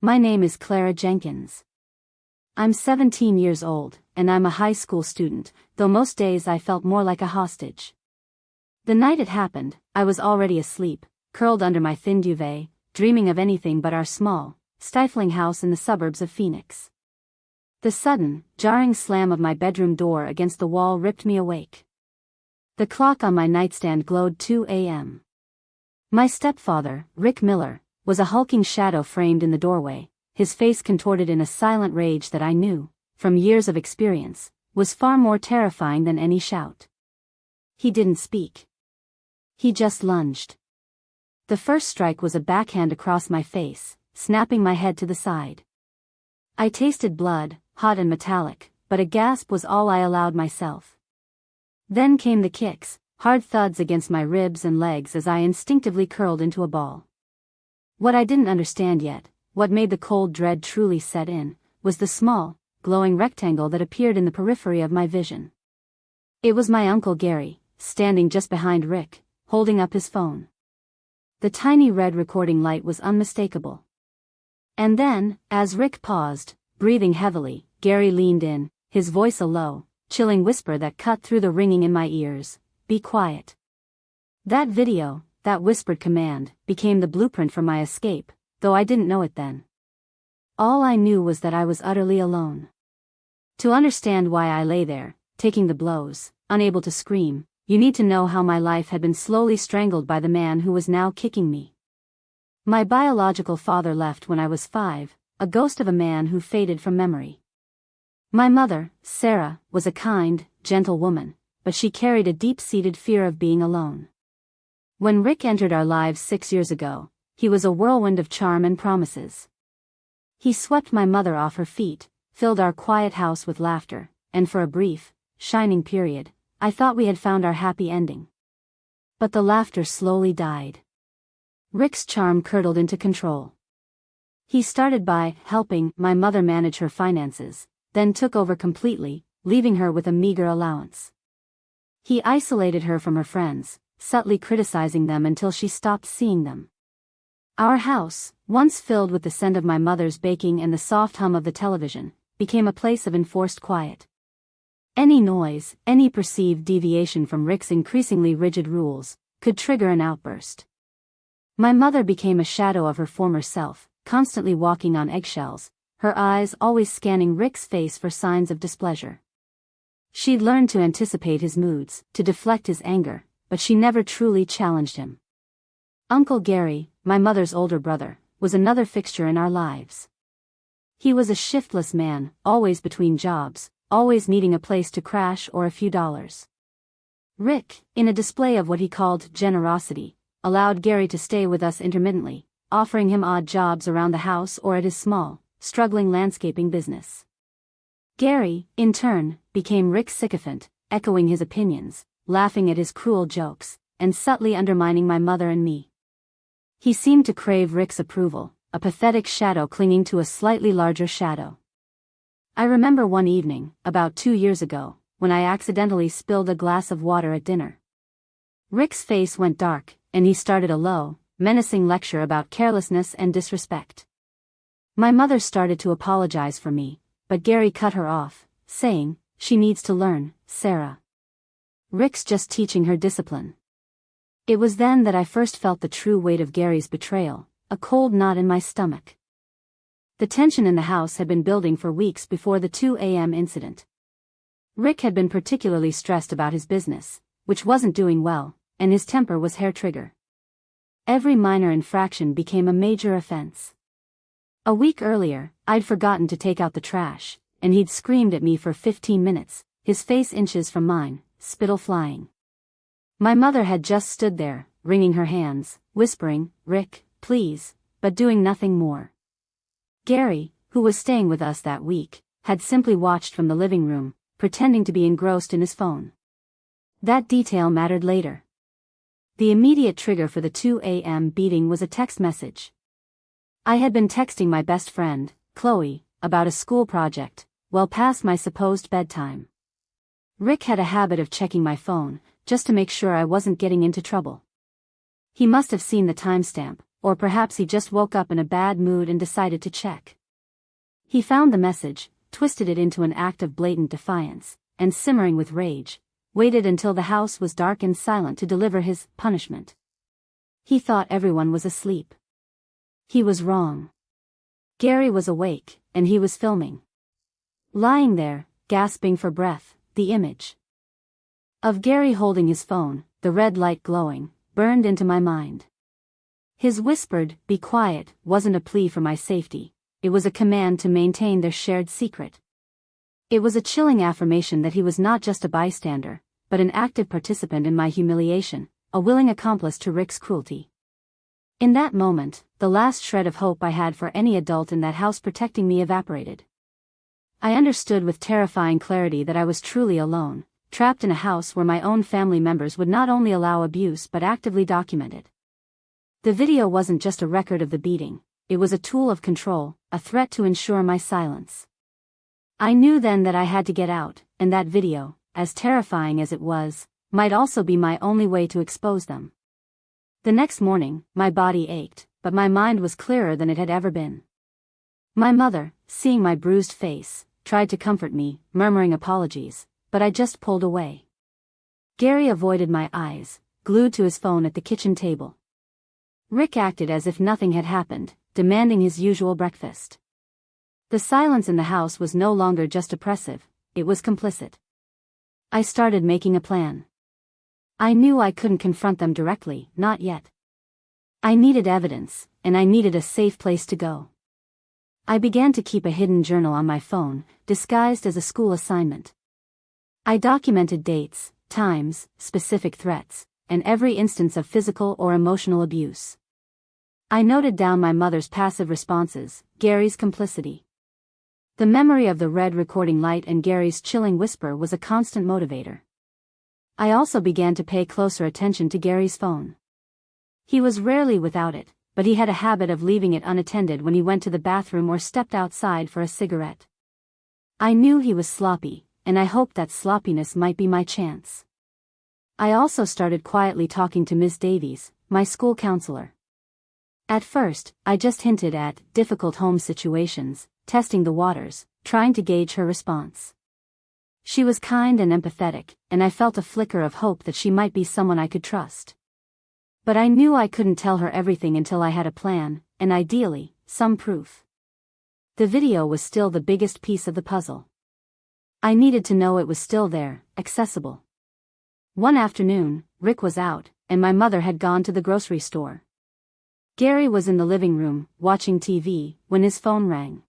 My name is Clara Jenkins. I'm 17 years old, and I'm a high school student, though most days I felt more like a hostage. The night it happened, I was already asleep, curled under my thin duvet, dreaming of anything but our small, stifling house in the suburbs of Phoenix. The sudden, jarring slam of my bedroom door against the wall ripped me awake. The clock on my nightstand glowed 2 a.m. My stepfather, Rick Miller, was a hulking shadow framed in the doorway, his face contorted in a silent rage that I knew, from years of experience, was far more terrifying than any shout. He didn't speak. He just lunged. The first strike was a backhand across my face, snapping my head to the side. I tasted blood, hot and metallic, but a gasp was all I allowed myself. Then came the kicks, hard thuds against my ribs and legs as I instinctively curled into a ball. What I didn't understand yet, what made the cold dread truly set in, was the small, glowing rectangle that appeared in the periphery of my vision. It was my Uncle Gary, standing just behind Rick, holding up his phone. The tiny red recording light was unmistakable. And then, as Rick paused, breathing heavily, Gary leaned in, his voice a low, chilling whisper that cut through the ringing in my ears, "Be quiet." That video, that whispered command, became the blueprint for my escape, though I didn't know it then. All I knew was that I was utterly alone. To understand why I lay there, taking the blows, unable to scream, you need to know how my life had been slowly strangled by the man who was now kicking me. My biological father left when I was 5, a ghost of a man who faded from memory. My mother, Sarah, was a kind, gentle woman, but she carried a deep-seated fear of being alone. When Rick entered our lives 6 years ago, he was a whirlwind of charm and promises. He swept my mother off her feet, filled our quiet house with laughter, and for a brief, shining period, I thought we had found our happy ending. But the laughter slowly died. Rick's charm curdled into control. He started by helping my mother manage her finances, then took over completely, leaving her with a meager allowance. He isolated her from her friends, subtly criticizing them until she stopped seeing them. Our house, once filled with the scent of my mother's baking and the soft hum of the television, became a place of enforced quiet. Any noise, any perceived deviation from Rick's increasingly rigid rules, could trigger an outburst. My mother became a shadow of her former self, constantly walking on eggshells, her eyes always scanning Rick's face for signs of displeasure. She'd learned to anticipate his moods, to deflect his anger, but she never truly challenged him. Uncle Gary, my mother's older brother, was another fixture in our lives. He was a shiftless man, always between jobs, always needing a place to crash or a few dollars. Rick, in a display of what he called generosity, allowed Gary to stay with us intermittently, offering him odd jobs around the house or at his small, struggling landscaping business. Gary, in turn, became Rick's sycophant, echoing his opinions, laughing at his cruel jokes, and subtly undermining my mother and me. He seemed to crave Rick's approval, a pathetic shadow clinging to a slightly larger shadow. I remember one evening, about 2 years ago, when I accidentally spilled a glass of water at dinner. Rick's face went dark, and he started a low, menacing lecture about carelessness and disrespect. My mother started to apologize for me, but Gary cut her off, saying, "She needs to learn, Sarah. Rick's just teaching her discipline." It was then that I first felt the true weight of Gary's betrayal, a cold knot in my stomach. The tension in the house had been building for weeks before the 2 a.m. incident. Rick had been particularly stressed about his business, which wasn't doing well, and his temper was hair-trigger. Every minor infraction became a major offense. A week earlier, I'd forgotten to take out the trash, and he'd screamed at me for 15 minutes, his face inches from mine, spittle flying. My mother had just stood there, wringing her hands, whispering, "Rick, please," but doing nothing more. Gary, who was staying with us that week, had simply watched from the living room, pretending to be engrossed in his phone. That detail mattered later. The immediate trigger for the 2 a.m. beating was a text message. I had been texting my best friend, Chloe, about a school project, well past my supposed bedtime. Rick had a habit of checking my phone, just to make sure I wasn't getting into trouble. He must have seen the timestamp, or perhaps he just woke up in a bad mood and decided to check. He found the message, twisted it into an act of blatant defiance, and simmering with rage, waited until the house was dark and silent to deliver his punishment. He thought everyone was asleep. He was wrong. Gary was awake, and he was filming. Lying there, gasping for breath, the image of Gary holding his phone, the red light glowing, burned into my mind. His whispered, "Be quiet," wasn't a plea for my safety, it was a command to maintain their shared secret. It was a chilling affirmation that he was not just a bystander, but an active participant in my humiliation, a willing accomplice to Rick's cruelty. In that moment, the last shred of hope I had for any adult in that house protecting me evaporated. I understood with terrifying clarity that I was truly alone, trapped in a house where my own family members would not only allow abuse but actively document it. The video wasn't just a record of the beating, it was a tool of control, a threat to ensure my silence. I knew then that I had to get out, and that video, as terrifying as it was, might also be my only way to expose them. The next morning, my body ached, but my mind was clearer than it had ever been. My mother, seeing my bruised face, tried to comfort me, murmuring apologies, but I just pulled away. Gary avoided my eyes, glued to his phone at the kitchen table. Rick acted as if nothing had happened, demanding his usual breakfast. The silence in the house was no longer just oppressive, it was complicit. I started making a plan. I knew I couldn't confront them directly, not yet. I needed evidence, and I needed a safe place to go. I began to keep a hidden journal on my phone, disguised as a school assignment. I documented dates, times, specific threats, and every instance of physical or emotional abuse. I noted down my mother's passive responses, Gary's complicity. The memory of the red recording light and Gary's chilling whisper was a constant motivator. I also began to pay closer attention to Gary's phone. He was rarely without it, but he had a habit of leaving it unattended when he went to the bathroom or stepped outside for a cigarette. I knew he was sloppy, and I hoped that sloppiness might be my chance. I also started quietly talking to Miss Davies, my school counselor. At first, I just hinted at difficult home situations, testing the waters, trying to gauge her response. She was kind and empathetic, and I felt a flicker of hope that she might be someone I could trust. But I knew I couldn't tell her everything until I had a plan, and ideally, some proof. The video was still the biggest piece of the puzzle. I needed to know it was still there, accessible. One afternoon, Rick was out, and my mother had gone to the grocery store. Gary was in the living room, watching TV, when his phone rang.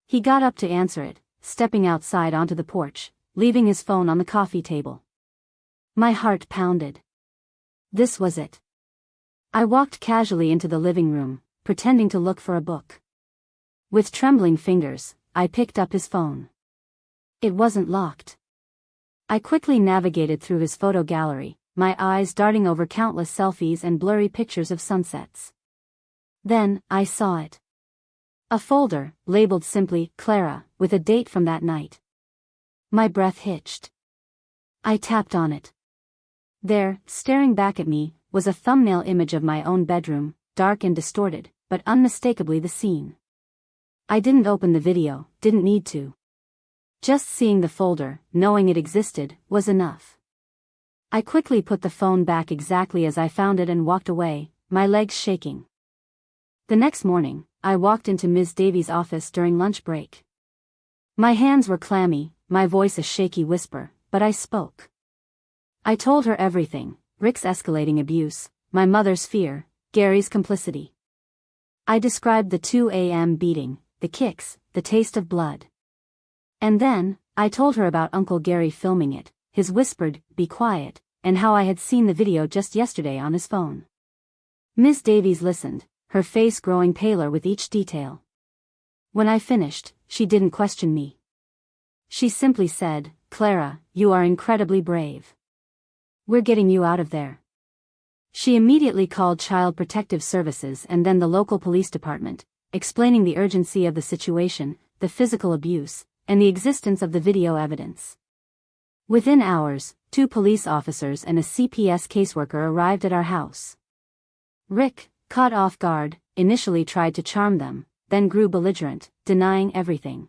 He got up to answer it, stepping outside onto the porch, leaving his phone on the coffee table. My heart pounded. This was it. I walked casually into the living room, pretending to look for a book. With trembling fingers, I picked up his phone. It wasn't locked. I quickly navigated through his photo gallery, my eyes darting over countless selfies and blurry pictures of sunsets. Then, I saw it. A folder, labeled simply, Clara, with a date from that night. My breath hitched. I tapped on it. There, staring back at me, was a thumbnail image of my own bedroom, dark and distorted, but unmistakably the scene. I didn't open the video, didn't need to. Just seeing the folder, knowing it existed, was enough. I quickly put the phone back exactly as I found it and walked away, my legs shaking. The next morning, I walked into Ms. Davies' office during lunch break. My hands were clammy, my voice a shaky whisper, but I spoke. I told her everything, Rick's escalating abuse, my mother's fear, Gary's complicity. I described the 2 a.m. beating, the kicks, the taste of blood. And then, I told her about Uncle Gary filming it, his whispered, "Be quiet," and how I had seen the video just yesterday on his phone. Ms. Davies listened, her face growing paler with each detail. When I finished, she didn't question me. She simply said, "Clara, you are incredibly brave. We're getting you out of there." She immediately called Child Protective Services and then the local police department, explaining the urgency of the situation, the physical abuse, and the existence of the video evidence. Within hours, 2 police officers and a CPS caseworker arrived at our house. Rick, Caught off guard, initially tried to charm them, then grew belligerent, denying everything.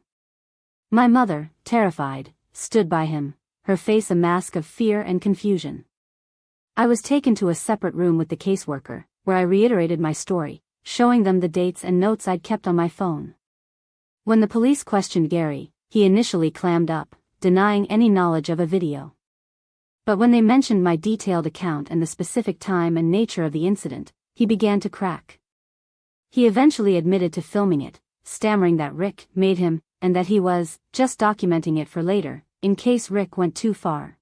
My mother, terrified, stood by him, her face a mask of fear and confusion. I was taken to a separate room with the caseworker, where I reiterated my story, showing them the dates and notes I'd kept on my phone. When the police questioned Gary, he initially clammed up, denying any knowledge of a video. But when they mentioned my detailed account and the specific time and nature of the incident, he began to crack. He eventually admitted to filming it, stammering that Rick made him, and that he was just documenting it for later, in case Rick went too far.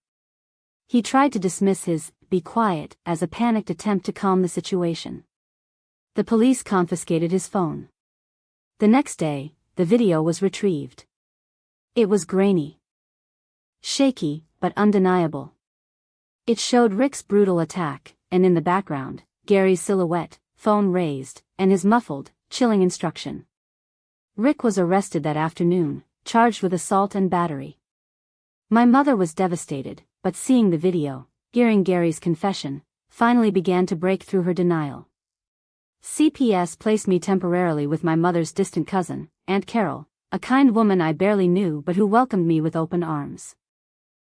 He tried to dismiss his "be quiet" as a panicked attempt to calm the situation. The police confiscated his phone. The next day, the video was retrieved. It was grainy, shaky, but undeniable. It showed Rick's brutal attack, and in the background, Gary's silhouette, phone raised, and his muffled, chilling instruction. Rick was arrested that afternoon, charged with assault and battery. My mother was devastated, but seeing the video, hearing Gary's confession, finally began to break through her denial. CPS placed me temporarily with my mother's distant cousin, Aunt Carol, a kind woman I barely knew but who welcomed me with open arms.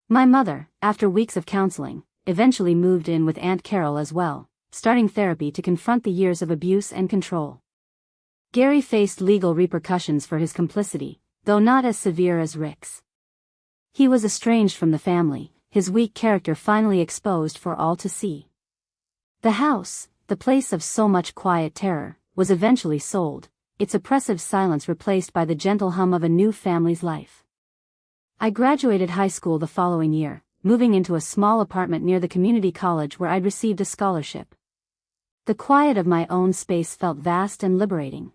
My mother, after weeks of counseling, eventually moved in with Aunt Carol as well, starting therapy to confront the years of abuse and control. Gary faced legal repercussions for his complicity, though not as severe as Rick's. He was estranged from the family, his weak character finally exposed for all to see. The house, the place of so much quiet terror, was eventually sold, its oppressive silence replaced by the gentle hum of a new family's life. I graduated high school the following year, moving into a small apartment near the community college where I'd received a scholarship. The quiet of my own space felt vast and liberating.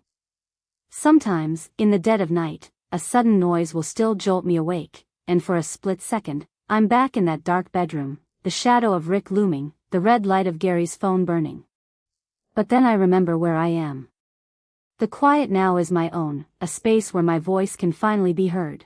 Sometimes, in the dead of night, a sudden noise will still jolt me awake, and for a split second, I'm back in that dark bedroom, the shadow of Rick looming, the red light of Gary's phone burning. But then I remember where I am. The quiet now is my own, a space where my voice can finally be heard.